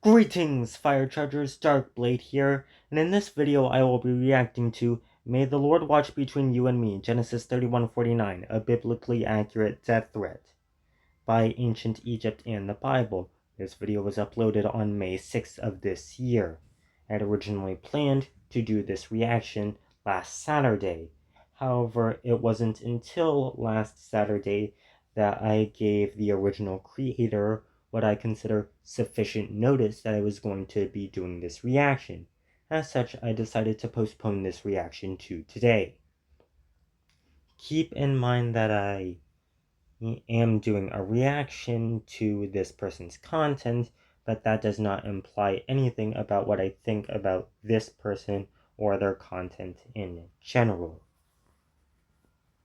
Greetings, Fire Chargers, Darkblade here, and in this video I will be reacting to May the Lord Watch Between You and Me, Genesis 31:49, a biblically accurate death threat, by Ancient Egypt and the Bible. This video was uploaded on May 6th of this year. I had originally planned to do this reaction last Saturday. However, it wasn't until last Saturday that I gave the original creator what I consider sufficient notice that I was going to be doing this reaction. As such, I decided to postpone this reaction to today. Keep in mind that I am doing a reaction to this person's content, but that does not imply anything about what I think about this person or their content in general.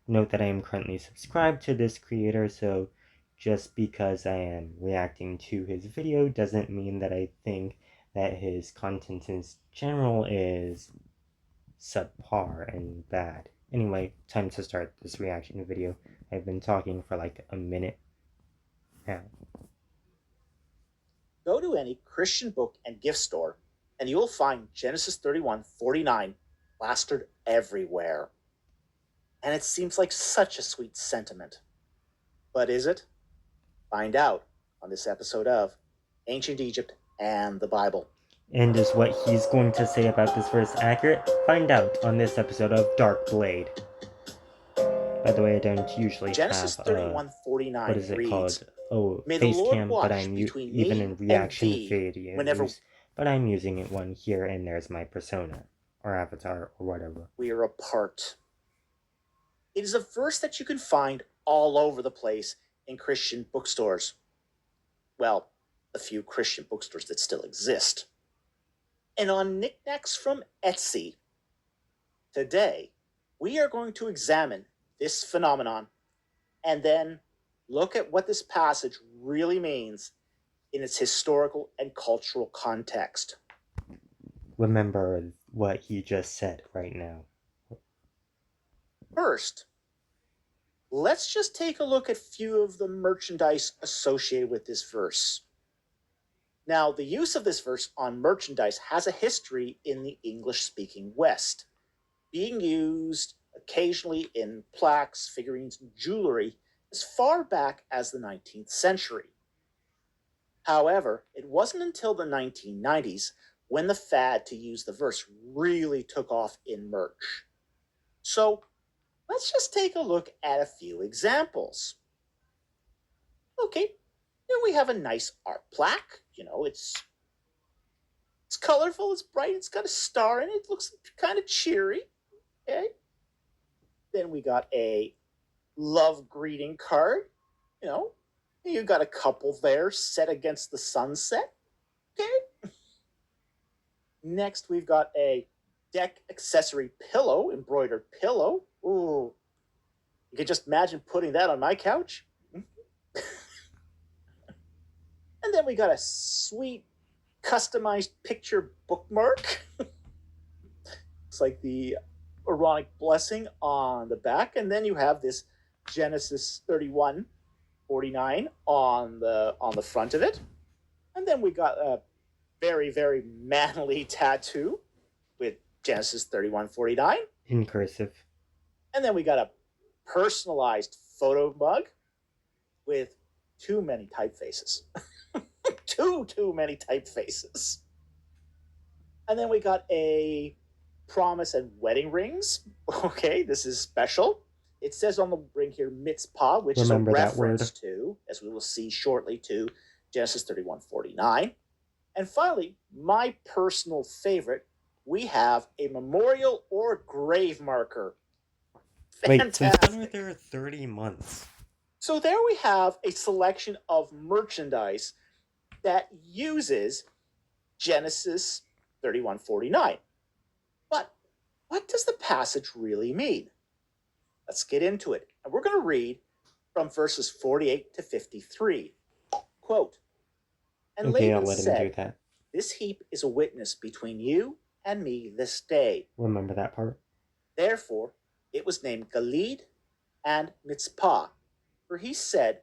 Note that I am currently subscribed to this creator, so just because I am reacting to his video doesn't mean that I think that his content in general is subpar and bad. Anyway, time to start this reaction video. I've been talking for like a minute now. Go to any Christian book and gift store, and you will find Genesis 31:49 plastered everywhere. And it seems like such a sweet sentiment. But is it? Find out on this episode of Ancient Egypt and the Bible. And is what he's going to say about this verse accurate? Find out on this episode of Darkblade. By the way, I don't usually Genesis have 31:49 what is it reads, called? Oh, May the face Lord cam, watch but I'm between even me in reaction and thee videos, whenever but I'm using it one here, and there's my persona or avatar or whatever. we are apart. It is a verse that you can find all over the place in Christian bookstores. Well, a few Christian bookstores that still exist. And on knickknacks from Etsy. Today, we are going to examine this phenomenon and then look at what this passage really means in its historical and cultural context. Remember what he just said right now. First, let's just take a look at a few of the merchandise associated with this verse. Now, the use of this verse on merchandise has a history in the English-speaking West, being used occasionally in plaques, figurines, and jewelry as far back as the 19th century. However, it wasn't until the 1990s when the fad to use the verse really took off in merch. So, let's just take a look at a few examples. Okay, here we have a nice art plaque. You know, it's colorful, it's bright, it's got a star in it, looks kind of cheery. Okay. Then we got a love greeting card. You know, you got a couple there set against the sunset. Okay. Next, we've got a deck accessory pillow, embroidered pillow. Ooh, you can just imagine putting that on my couch. And then we got a sweet customized picture bookmark. It's like the Aaronic blessing on the back. And then you have this Genesis 31:49 on the front of it. And then we got a very, very manly tattoo with Genesis 31:49. In cursive. And then we got a personalized photo mug with too many typefaces. too many typefaces. And then we got a promise and wedding rings. Okay, this is special. It says on the ring here, mitzpah, which Remember is a that reference word. to, as we will see shortly, to Genesis 31:49. And finally, my personal favorite, we have a memorial or grave marker. Fantastic. Wait, since when are there 30 months? So there we have a selection of merchandise that uses Genesis 31:49. But what does the passage really mean? Let's get into it. And we're going to read from verses 48 to 53. Quote, and Okay, I'll Laban let him said, do that. This heap is a witness between you and me this day. Remember that part? Therefore, it was named Gilead and Mitzpah, for he said,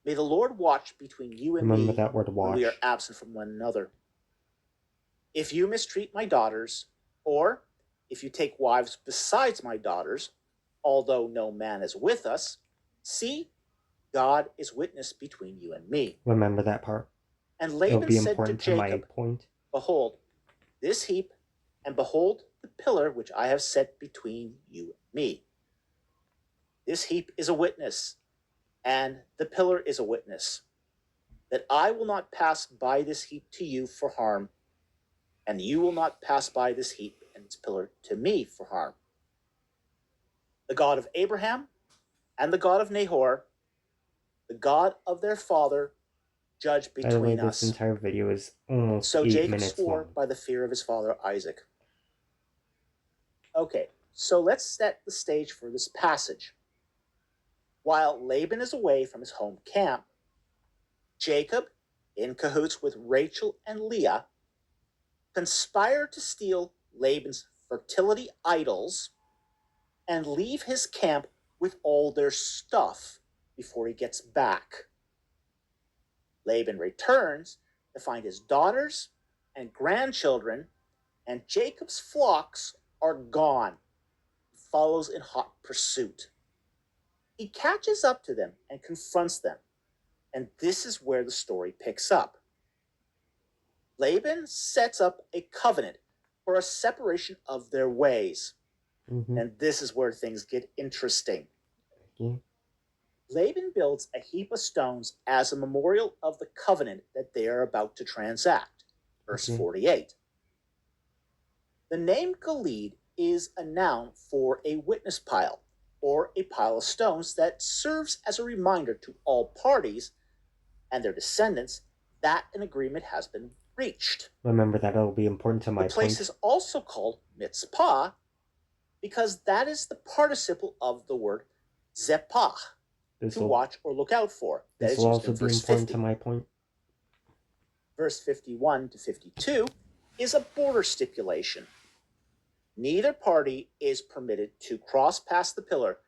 May the Lord watch between you and Remember me that word when we are watch. absent from one another. If you mistreat my daughters, or if you take wives besides my daughters, although no man is with us, see, God is witness between you and me. Remember that part. And It'll Laban be said to important to my Jacob, point. behold, this heap, and behold the pillar which I have set between you and me. This heap is a witness, and the pillar is a witness, that I will not pass by this heap to you for harm, and you will not pass by this heap and its pillar to me for harm. The God of Abraham and the God of Nahor, the God of their father, judge between By the way, us. this entire video is almost So 8 Jacob minutes swore long. by the fear of his father Isaac. Okay, so let's set the stage for this passage. While Laban is away from his home camp, Jacob, in cahoots with Rachel and Leah, conspire to steal Laban's fertility idols and leave his camp with all their stuff before he gets back. Laban returns to find his daughters and grandchildren and Jacob's flocks are gone. He follows in hot pursuit. He catches up to them and confronts them, and this is where the story picks up. Laban sets up a covenant for a separation of their ways, and this is where things get interesting. Laban builds a heap of stones as a memorial of the covenant that they are about to transact. Verse 48. The name Gilead is a noun for a witness pile, or a pile of stones that serves as a reminder to all parties and their descendants that an agreement has been reached. Remember that it'll be important to my point. The place is also called Mitzpah because that is the participle of the word zepah, to watch or look out for. This will also be important to my point. Verse 51 to 52 is a border stipulation. Neither party is permitted to cross past the pillar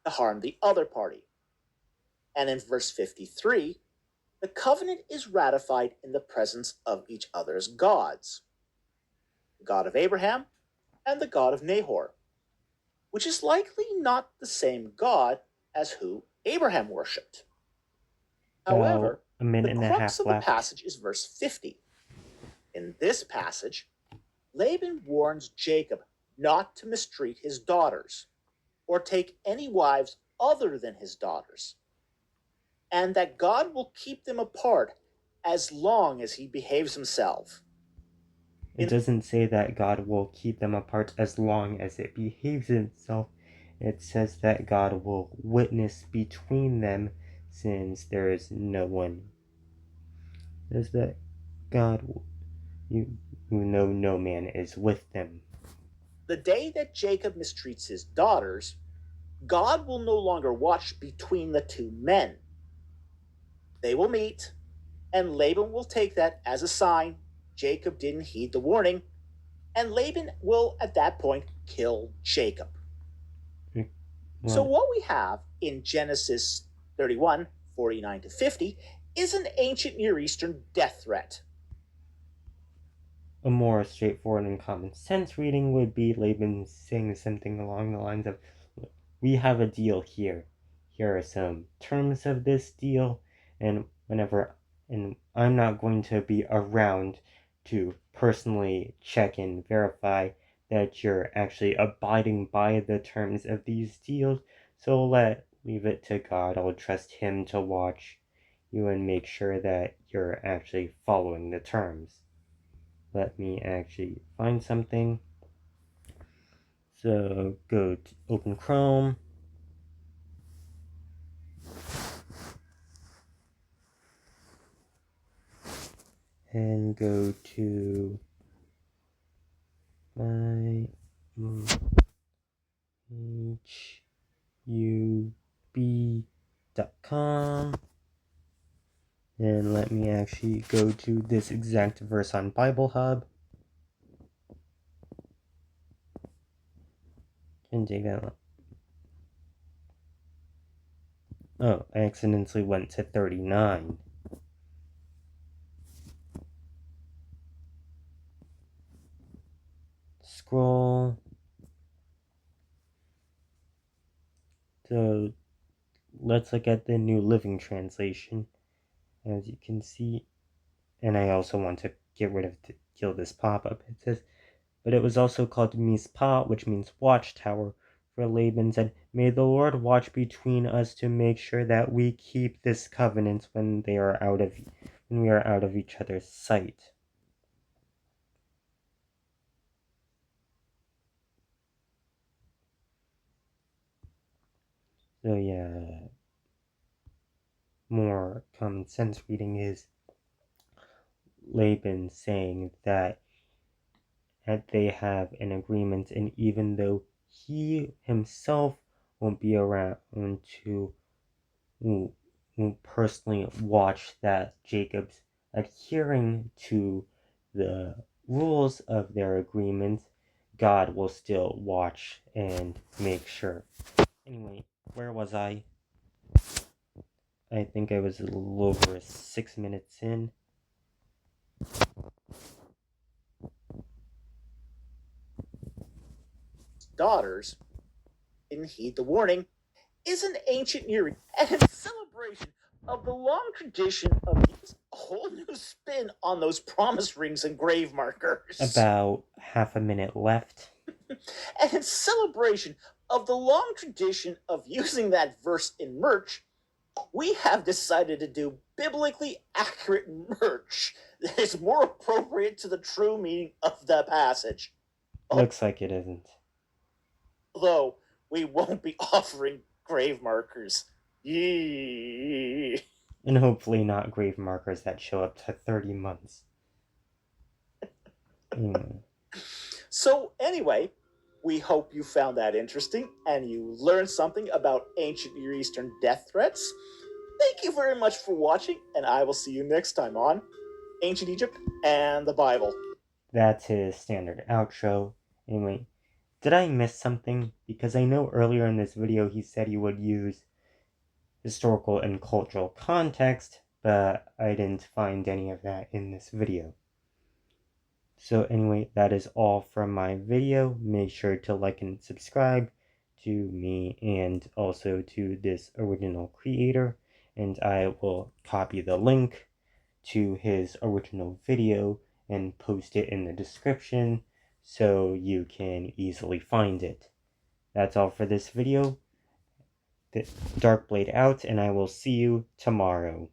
to harm the other party. And in verse 53, the covenant is ratified in the presence of each other's gods, the God of Abraham and the God of Nahor, which is likely not the same God as who Abraham worshipped. However, the crux of the passage is verse 50. In this passage, Laban warns Jacob not to mistreat his daughters or take any wives other than his daughters, and that God will keep them apart as long as he behaves himself. It doesn't say that God will keep them apart as long as it behaves itself. It says that God will witness between them since there is no one. It says that God, no man is with them. The day that Jacob mistreats his daughters, God will no longer watch between the two men. They will meet, and Laban will take that as a sign Jacob didn't heed the warning, and Laban will at that point kill Jacob. So what we have in Genesis 31, 49 to 50 is an ancient Near Eastern death threat. A more straightforward and common sense reading would be Laban saying something along the lines of, we have a deal here. Here are some terms of this deal, and I'm not going to be around to personally check and verify that you're actually abiding by the terms of these deals, so leave it to God. I'll trust him to watch you and make sure that you're actually following the terms. Let me actually find something. So go to open Chrome. And go to my hub.com, and let me actually go to this exact verse on Bible Hub. Can take that one. Oh, I accidentally went to 39. scroll. So let's look at the New Living Translation. As you can see, and I also want to get rid of kill this pop-up. It says, but it was also called Mizpah, which means watchtower. For Laban said, may the Lord watch between us to make sure that we keep this covenant when we are out of each other's sight. So yeah, more common sense reading is Laban saying that they have an agreement, and even though he himself won't be around to personally watch that Jacob's adhering to the rules of their agreement, God will still watch and make sure. Anyway, where was I? I think I was a little over 6 minutes in. Daughters didn't heed the warning is an ancient Near East and in celebration of the long tradition of a whole new spin on those promise rings and grave markers. About half a minute left. And in celebration of the long tradition of using that verse in merch, we have decided to do biblically accurate merch that is more appropriate to the true meaning of the passage. Looks like it isn't. Although we won't be offering grave markers. Yee. And hopefully not grave markers that show up to 30 months. So anyway, we hope you found that interesting and you learned something about ancient Near Eastern death threats. Thank you very much for watching, and I will see you next time on Ancient Egypt and the Bible. That's his standard outro. Anyway, did I miss something? Because I know earlier in this video he said he would use historical and cultural context, but I didn't find any of that in this video. So anyway, that is all from my video. Make sure to like and subscribe to me and also to this original creator. And I will copy the link to his original video and post it in the description so you can easily find it. That's all for this video. Dark Blade out, and I will see you tomorrow.